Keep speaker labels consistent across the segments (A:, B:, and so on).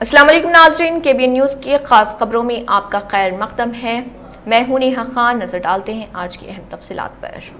A: السلام علیکم ناظرین، KBN نیوز کی خاص خبروں میں آپ کا خیر مقدم ہے۔ میں ہوں نیہا خان۔ نظر ڈالتے ہیں آج کی اہم تفصیلات پر۔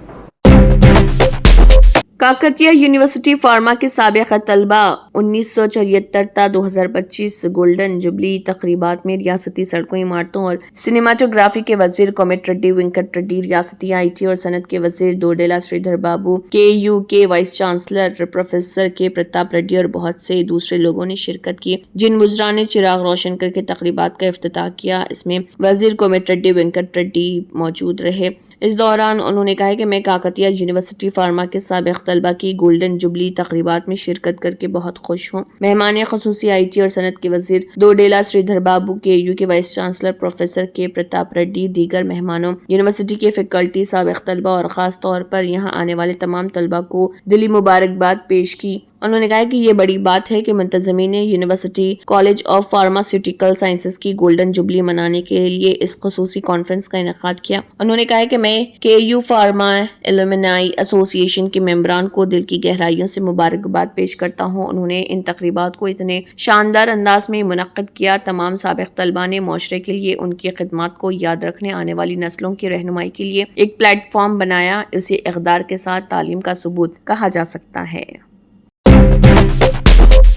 A: کاکتیہ یونیورسٹی فارما کے سابق طلبہ 1974 تا 2025 گولڈن جبلی تقریبات میں ریاستی سڑکوں، عمارتوں اور سنیماٹوگرافی کے وزیر کومٹ ریڈی وینکٹ ریڈی، ریاستی IT اور صنعت کے وزیر دوڈیلا شریدھر بابو، KU کے وائس چانسلر پروفیسر کے پرتاپ ریڈی اور بہت سے دوسرے لوگوں نے شرکت کی، جن وزراء نے چراغ روشن کر کے تقریبات کا افتتاح کیا۔ اس میں وزیر کومٹ ریڈی وینکٹ ریڈی موجود رہے۔ اس دوران انہوں نے کہا کہ میں کاکتیہ یونیورسٹی فارما کے سابق طلبہ کی گولڈن جبلی تقریبات میں شرکت کر کے بہت خوش ہوں۔ مہمان خصوصی IT اور صنعت کے وزیر دوڈیلا شریدھر بابو، KU کے وائس چانسلر پروفیسر کے پرتاپ ریڈی، دیگر مہمانوں، یونیورسٹی کے فیکلٹی، سابق طلبہ اور خاص طور پر یہاں آنے والے تمام طلبہ کو دلی مبارکباد پیش کی۔ انہوں نے کہا کہ یہ بڑی بات ہے کہ منتظمین نے university college of pharmaceutical sciences کی گولڈن جبلی منانے کے لیے اس خصوصی کانفرنس کا انعقاد کیا۔ انہوں نے کہا کہ میں KU فارما ایلومنائی ایسوسی ایشن کے ممبران کو دل کی گہرائیوں سے مبارکباد پیش کرتا ہوں۔ انہوں نے ان تقریبات کو اتنے شاندار انداز میں منعقد کیا۔ تمام سابق طلبہ نے معاشرے کے لیے ان کی خدمات کو یاد رکھنے، آنے والی نسلوں کی رہنمائی کے لیے ایک پلیٹ فارم بنایا۔ اسے اقدار کے ساتھ تعلیم کا ثبوت کہا جا سکتا ہے۔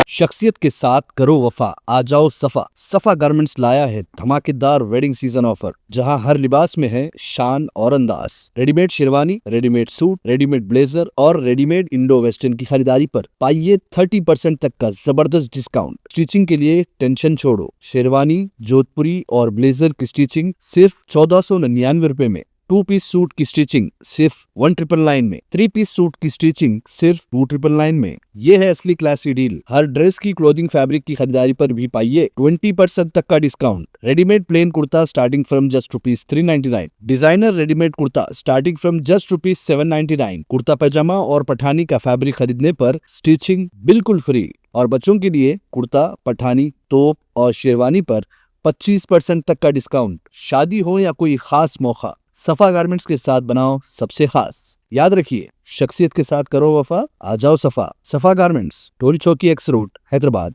B: شخصیت کے ساتھ کرو وفا، آ جاؤ صفا گارمنٹس لایا ہے دھماکے دار ویڈنگ سیزن آفر، جہاں ہر لباس میں ہے شان اور انداز۔ Ready made sherwani, ready made suit, ready made blazer اور ریڈی میڈ انڈو ویسٹرن کی خریداری پر پائیے 30% تک کا زبردست ڈسکاؤنٹ۔ اسٹیچنگ کے لیے ٹینشن چھوڑو، شیروانی، جودھ پوری اور بلیزر کی اسٹیچنگ صرف 1499 روپے میں، 2 پیس سوٹ کی اسٹیچنگ صرف 1999 میں، 3 پیس سوٹ کی اسٹیچنگ صرف 2999 میں۔ یہ ہے اصلی کلاسی ڈیل۔ ہر ڈریس کی کلودنگ فیبرک کی خریداری پر بھی پائیے 20% تک کا ڈسکاؤنٹ۔ ریڈی میڈ پلین کرتا starting from just ₹399، designer ready made کرتا سٹارٹنگ فرام جسٹ ₹799۔ کرتا پائجامہ اور پٹھانی کا فیبرک خریدنے پر اسٹیچنگ بالکل فری، اور بچوں کے لیے کرتا، پٹھانی، توپ اور شیروانی پر 25% تک کا ڈسکاؤنٹ۔ شادی ہو یا کوئی خاص موقع، صفا گارمنٹس کے ساتھ بناؤ سب سے خاص۔ یاد رکھیے، شخصیت کے ساتھ کرو وفا، آ جاؤ صفا گارمنٹس، ٹوری چوکی ایکس روڈ، حیدرآباد۔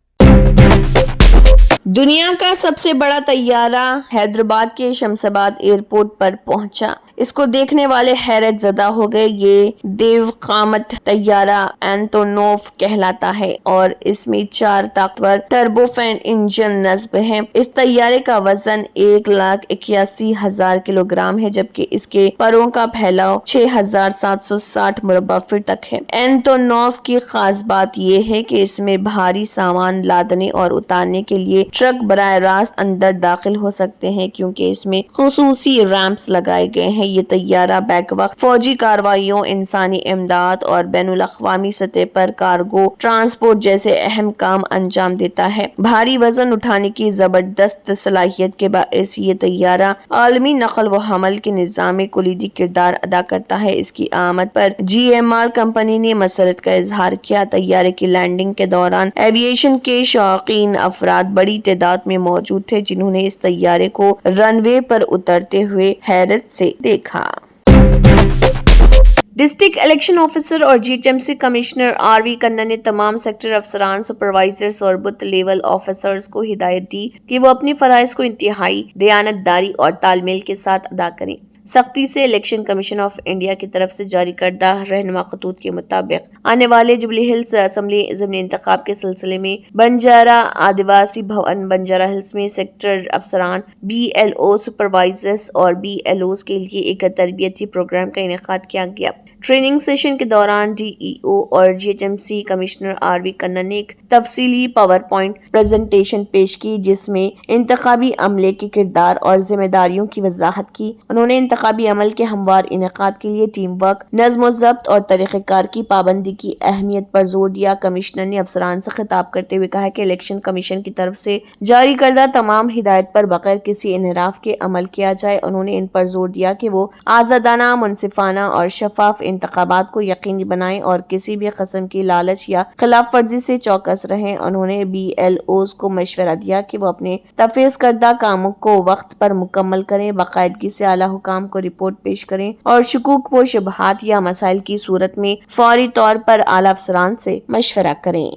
A: دنیا کا سب سے بڑا طیارہ حیدرآباد کے شمس آباد ایئرپورٹ پر پہنچا۔ اس کو دیکھنے والے حیرت زدہ ہو گئے۔ یہ دیو قامت طیارہ اینٹونوف کہلاتا ہے اور اس میں 4 طاقتور ٹربوفین انجن نصب ہیں۔ اس طیارے کا وزن 1,81,000 کلو گرام ہے، جبکہ اس کے پروں کا پھیلاؤ 6,760 مربع فٹ تک ہے۔ اینٹونوف کی خاص بات یہ ہے کہ اس میں بھاری سامان لادنے اور اتارنے کے لیے ٹرک براہ راست اندر داخل ہو سکتے ہیں، کیونکہ اس میں خصوصی ریمپس لگائے گئے ہیں۔ یہ طیارہ بیک وقت فوجی کارروائیوں، انسانی امداد اور بین الاقوامی سطح پر کارگو ٹرانسپورٹ جیسے اہم کام انجام دیتا ہے۔ بھاری وزن اٹھانے کی زبردست صلاحیت کے باعث یہ طیارہ عالمی نقل و حمل کے نظام میں کلیدی کردار ادا کرتا ہے۔ اس کی آمد پر GMR کمپنی نے مسرت کا اظہار کیا۔ طیارے کی لینڈنگ کے دوران ایویشن کے شوقین افراد بڑی تعداد میں موجود تھے، جنہوں نے اس طیارے کو رن وے پر اترتے ہوئے حیرت سے دیکھا۔ ڈسٹرکٹ الیکشن آفیسر اور GHMC کمشنر RV کھنہ نے تمام سیکٹر افسران، سپروائزرز اور بوتھ لیول آفیسرز کو ہدایت دی کہ وہ اپنے فرائض کو انتہائی دیانتداری اور تال میل کے ساتھ ادا کریں۔ سختی سے الیکشن کمیشن آف انڈیا کی طرف سے جاری کردہ رہنما خطوط کے مطابق آنے والے جوبلی ہلز اسمبلی ضمنی انتخاب کے سلسلے میں بنجارہ آدیواسی بھون بنجارہ ہلز میں سیکٹر افسران، BLO، سپروائزرز اور BLOز کے لیے ایک تربیتی پروگرام کا انعقاد کیا گیا۔ ٹریننگ سیشن کے دوران DEO اور GHMC کمشنر RV کھنہ نے ایک تفصیلی پاور پوائنٹ پریزنٹیشن پیش کی، جس میں انتخابی عملے کے کردار اور ذمہ داریوں کی وضاحت کی۔ انہوں نے انتخابی عمل کے ہموار انعقاد کے لیے ٹیم ورک، نظم و ضبط اور طریقہ کار کی پابندی کی اہمیت پر زور دیا۔ کمشنر نے افسران سے خطاب کرتے ہوئے کہا کہ الیکشن کمیشن کی طرف سے جاری کردہ تمام ہدایت پر بغیر کسی انحراف کے عمل کیا جائے۔ انہوں نے ان پر زور دیا کہ وہ آزادانہ، منصفانہ اور شفاف انتخابات کو یقینی بنائیں اور کسی بھی قسم کی لالچ یا خلاف ورزی سے چوکس رہیں۔ انہوں نے BLOز کو مشورہ دیا کہ وہ اپنے تفویض کردہ کاموں کو وقت پر مکمل کریں، باقاعدگی سے اعلیٰ حکام کو رپورٹ پیش کریں اور شکوک و شبہات یا مسائل کی صورت میں فوری طور پر اعلیٰ افسران سے مشورہ کریں۔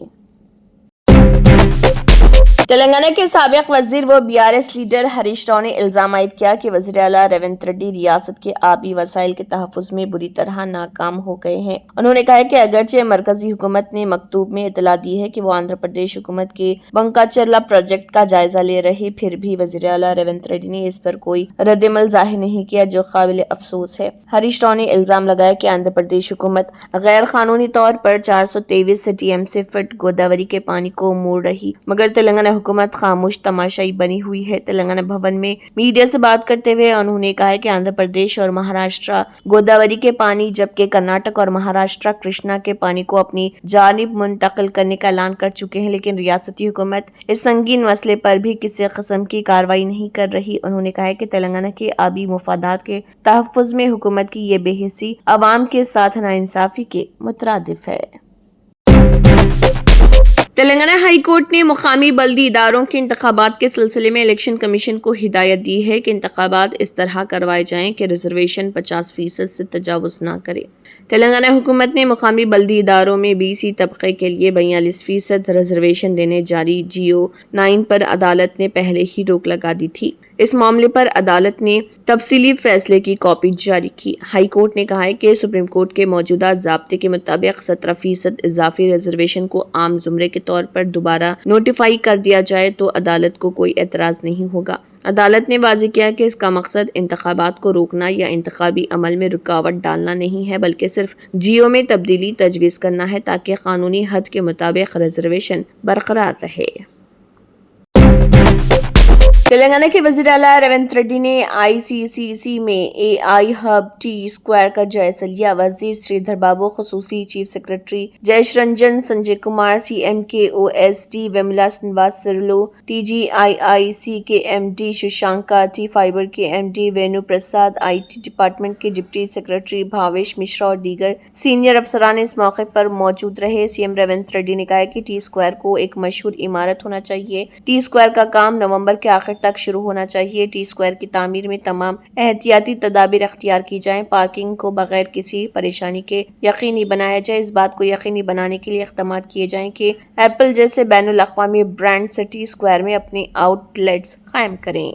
A: تلنگانہ کے سابق وزیر و BRS لیڈر ہریش راؤ نے الزام عائد کیا کہ وزیر اعلیٰ ریونت ریڈی ریاست کے آبی وسائل کے تحفظ میں بری طرح ناکام ہو گئے ہیں۔ انہوں نے کہا کہ اگرچہ مرکزی حکومت نے مکتوب میں اطلاع دی ہے کہ وہ آندھرا پردیش حکومت کے بنکاچرلا پروجیکٹ کا جائزہ لے رہے، پھر بھی وزیر اعلیٰ ریونت ریڈی نے اس پر کوئی رد عمل ظاہر نہیں کیا، جو قابل افسوس ہے۔ ہریش راؤ نے الزام لگایا کہ آندھرا پردیش حکومت غیر قانونی طور پر 423 TM سے فٹ گوداوری کے پانی کو موڑ رہی، مگر تلنگانہ حکومت خاموش تماشائی بنی ہوئی ہے۔ تلنگانہ بھون میں میڈیا سے بات کرتے ہوئے انہوں نے کہا کہ آندھرا پردیش اور مہاراشٹرا گوداوری کے پانی، جبکہ کرناٹک اور مہاراشٹرا کرشنا کے پانی کو اپنی جانب منتقل کرنے کا اعلان کر چکے ہیں، لیکن ریاستی حکومت اس سنگین مسئلے پر بھی کسی قسم کی کارروائی نہیں کر رہی۔ انہوں نے کہا کہ تلنگانہ کے آبی مفادات کے تحفظ میں حکومت کی یہ بے حسی عوام کے ساتھ ناانصافی کے مترادف ہے۔ تلنگانہ ہائی کورٹ نے مقامی بلدی اداروں کے انتخابات کے سلسلے میں الیکشن کمیشن کو ہدایت دی ہے کہ انتخابات اس طرح کروائے جائیں کہ ریزرویشن 50% سے تجاوز نہ کرے۔ تلنگانہ حکومت نے مقامی بلدی اداروں میں BC طبقے کے لیے 42% ریزرویشن دینے جاری GO 9 پر عدالت نے پہلے ہی روک لگا دی تھی۔ اس معاملے پر عدالت نے تفصیلی فیصلے کی کاپی جاری کی۔ ہائی کورٹ نے کہا ہے کہ سپریم کورٹ کے موجودہ ضابطے کے مطابق 17% اضافی ریزرویشن کو عام زمرے کے طور پر دوبارہ نوٹیفائی کر دیا جائے تو عدالت کو کوئی اعتراض نہیں ہوگا۔ عدالت نے واضح کیا کہ اس کا مقصد انتخابات کو روکنا یا انتخابی عمل میں رکاوٹ ڈالنا نہیں ہے، بلکہ صرف GO میں تبدیلی تجویز کرنا ہے تاکہ قانونی حد کے مطابق ریزرویشن برقرار رہے۔ تلنگانہ کے وزیر اعلیٰ ریونت ریڈی نے ICCC میں AI ہب T-Square کا جائزہ لیا۔ وزیر سریدھر بابو، خصوصی chief secretary Jayesh Ranjan, Sanjay Kumar CMKOS، T Vimala Srinivas Sarlu, TGIIC کے MD ششانکا، ٹی فائبر کے MD Venu Prasad, IT department کے ڈپٹی سیکرٹری بھاویش مشرا اور دیگر سینئر افسران اس موقع پر موجود رہے۔ CM ریونت ریڈی نے کہا کہ T-Square کو ایک مشہور عمارت ہونا چاہیے۔ T-Square کا کام نومبر کے آخر تک شروع ہونا چاہیے۔ T-Square کی تعمیر میں تمام احتیاطی تدابیر اختیار کی جائیں، پارکنگ کو بغیر کسی پریشانی کے یقینی بنایا جائے۔ اس بات کو یقینی بنانے کے لیے اقدامات کیے جائیں کہ ایپل جیسے بین الاقوامی برانڈز T-Square میں اپنے آؤٹ لیٹس قائم کریں۔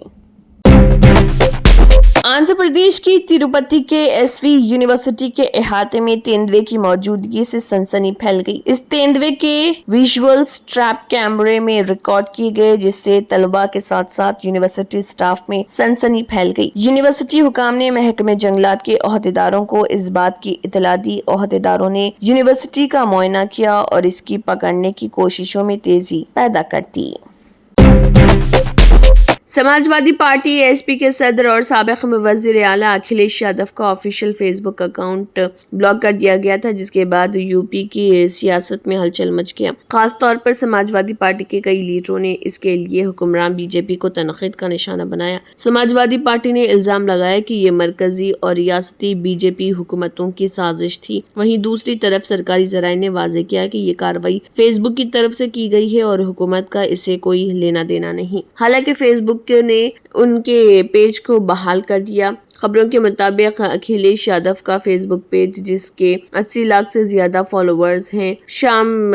A: آندھرا پردیش کی تروپتی کے SV یونیورسٹی کے احاطے میں تیندوے کی موجودگی سے سنسنی پھیل گئی۔ اس تیندوے کے ویژولز ٹریپ کیمرے میں ریکارڈ کیے گئے، جس سے طلباء کے ساتھ ساتھ یونیورسٹی سٹاف میں سنسنی پھیل گئی۔ یونیورسٹی حکام نے محکمہ جنگلات کے عہدیداروں کو اس بات کی اطلاع دی۔ عہدیداروں نے یونیورسٹی کا معائنہ کیا اور اس کی پکڑنے کی کوششوں میں تیزی پیدا کر دی۔ سماجوادی پارٹی ASP کے صدر اور سابق وزیر اعلیٰ اکھلیش یادو کا آفیشیل فیس بک اکاؤنٹ بلاک کر دیا گیا تھا، جس کے بعد UP کی سیاست میں ہلچل مچ گیا۔ خاص طور پر سماجوادی پارٹی کے کئی لیڈروں نے اس کے لیے حکمران BJP کو تنقید کا نشانہ بنایا۔ سماجوادی پارٹی نے الزام لگایا کہ یہ مرکزی اور ریاستی BJP حکومتوں کی سازش تھی۔ وہیں دوسری طرف سرکاری ذرائع نے واضح کیا کہ یہ کارروائی فیس بک کی طرف سے کی گئی ہے اور حکومت کا اسے کوئی لینا دینا نہیں۔ حالانکہ فیس بک نے ان کے پیج کو بحال کر دیا۔ خبروں کے مطابق اکھلیش یادو کا فیس بک پیج، جس کے 80 لاکھ سے زیادہ فالوورز ہیں، شام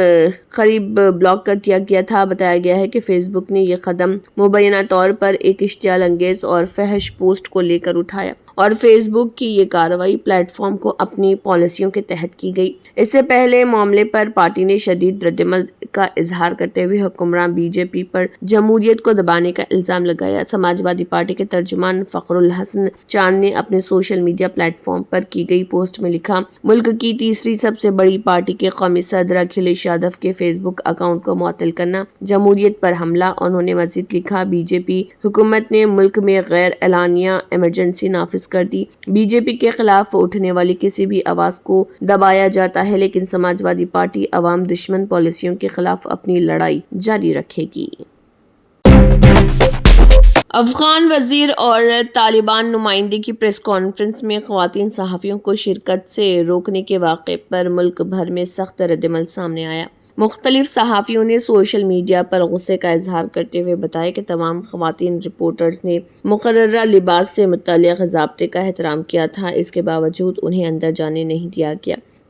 A: قریب بلاک کر دیا گیا تھا۔ بتایا گیا ہے کہ فیس بک نے یہ قدم مبینہ طور پر ایک اشتعال انگیز اور فحش پوسٹ کو لے کر اٹھایا اور فیس بک کی یہ کارروائی پلیٹ فارم کو اپنی پالیسیوں کے تحت کی گئی۔ اس سے پہلے معاملے پر پارٹی نے شدید رد عمل کا اظہار کرتے ہوئے حکمران BJP پر جمہوریت کو دبانے کا الزام لگایا۔ سماجوادی پارٹی کے ترجمان فخر الحسن چاند نے اپنے سوشل میڈیا پلیٹ فارم پر کی گئی پوسٹ میں لکھا، ملک کی تیسری سب سے بڑی پارٹی کے قومی صدر اکھلیش یادو کے فیس بک اکاؤنٹ کو معطل کرنا جمہوریت پر حملہ۔ انہوں نے مزید لکھا، BJP حکومت نے ملک میں غیر اعلانیہ ایمرجنسی نافذ کر دی۔ BJP کے خلاف اٹھنے والی کسی بھی آواز کو دبایا جاتا ہے، لیکن سماجوادی پارٹی عوام دشمن پالیسیوں کے خلاف اپنی لڑائی جاری رکھے گی۔ افغان وزیر اور طالبان نمائندے کی پریس کانفرنس میں خواتین صحافیوں کو شرکت سے روکنے کے واقعے پر ملک بھر میں سخت ردعمل سامنے آیا۔ مختلف صحافیوں نے سوشل میڈیا پر غصے کا اظہار کرتے ہوئے بتایا کہ تمام خواتین رپورٹرز نے مقررہ لباس سے متعلق ضابطے کا احترام کیا تھا، اس کے باوجود انہیں اندر جانے نہیں دیا گیا۔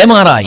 C: MRI,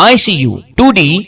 C: ICU, 2D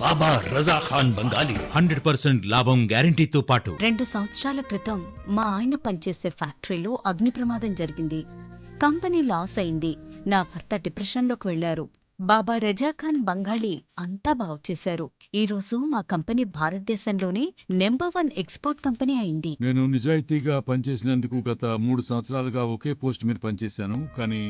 D: బాబా రజా ఖాన్ బంగాలి
E: 100% లాభం గ్యారంటీతో పాటు
F: 2 సంవత్సరాల క్రితం మా ఆయన పనిచేసే ఫ్యాక్టరీలో అగ్ని ప్రమాదం జరిగింది. కంపెనీ లాస్ అయింది. నా భర్త డిప్రెషన్లోకి వెళ్లారు. బాబా రజాఖాన్ బంగాళీ అంతా బాగు చేశారు. ఈ రోజు మా కంపెనీ భారతదేశంలోనే నెంబర్ 1 ఎక్స్పోర్ట్ కంపెనీ అయింది.
G: నేను నిజాయితీగా పనిచేసినందుకు గత 3 సంవత్సరాలుగా ఒకే పోస్ట్ మీద పనిచేశాను. కానీ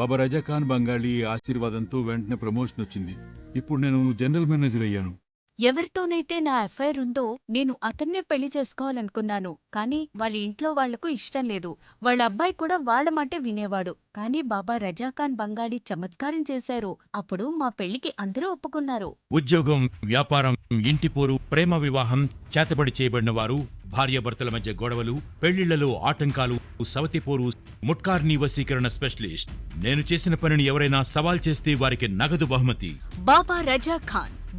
G: బాబా రజాఖాన్ బంగాళీ ఆశీర్వాదంతో వెంటనే ప్రమోషన్ వచ్చింది. ఇప్పుడు నేను జనరల్ మేనేజర్ అయ్యాను.
F: ఎవరితోనైతే నా అఫైర్ ఉందో నేను అతన్నే పెళ్లి చేసుకోవాలనుకున్నాను. కానీ వాళ్ళ ఇంట్లో వాళ్లకు ఇష్టం లేదు. వాళ్ళ అబ్బాయి కూడా వాళ్ళ మాటే వినేవాడు. కానీ బాబా రజాఖాన్ బంగాళీ చమత్కారం చేశారు. అప్పుడు మా పెళ్లికి అందరూ ఒప్పుకున్నారు.
E: ఉద్యోగం, వ్యాపారం, ఇంటి పోరు, ప్రేమ వివాహం, చేతబడి చేయబడిన వారు, భార్యాభర్తల మధ్య గొడవలు, పెళ్లిళ్లలో ఆటంకాలు, సవతిపోరు, ముట్కార్నీ వశీకరణ స్పెషలిస్ట్. నేను చేసిన పనిని ఎవరైనా సవాల్ చేస్తే వారికి నగదు బహుమతి.
F: బాబా రజాఖాన్,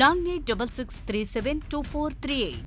F: 9866372438।